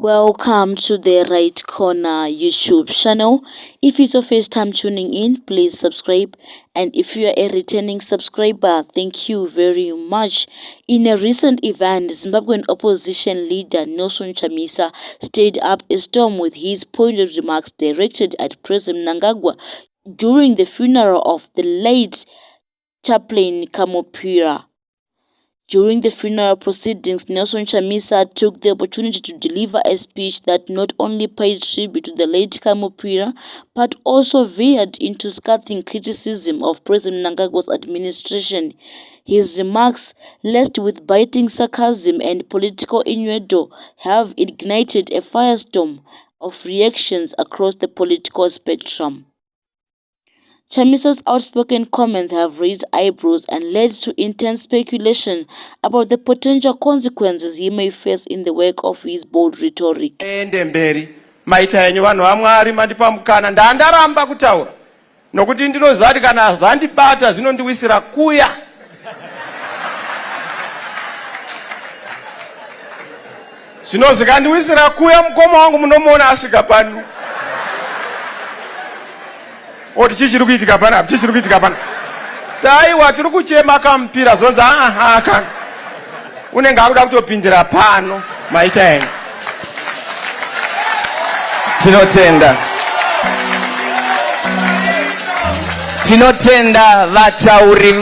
Welcome to the Right Corner YouTube channel. If it's your first time tuning in, please subscribe. And if you are a returning subscriber, thank you very much. In a recent event, Zimbabwean opposition leader Nelson Chamisa stirred up a storm with his pointed remarks directed at President Mnangagwa during the funeral of the late chaplain Kamopira. During the funeral proceedings, Nelson Chamisa took the opportunity to deliver a speech that not only paid tribute to the late Kamopira, but also veered into scathing criticism of President Mnangagwa's administration. His remarks, laced with biting sarcasm and political innuendo, have ignited a firestorm of reactions across the political spectrum. Chamisa's outspoken comments have raised eyebrows and led to intense speculation about the potential consequences he may face in the wake of his bold rhetoric. Maita yenyu vanhu vaMwari mandipa mukana ndandaramba kutaura nokuti ndinozati kana zvandibata zvinondiwisira kuya. Zvino zvikandiwisira kuya mukoma wangu munomuona asvika pano. Oti chichiri kuitika pana, chichiri kuitika pana. Taiwa tiri kuchema Kamopira zonzi kana. Unenge akuda kutopindira pano maita yenyu. Tinotenda vatauri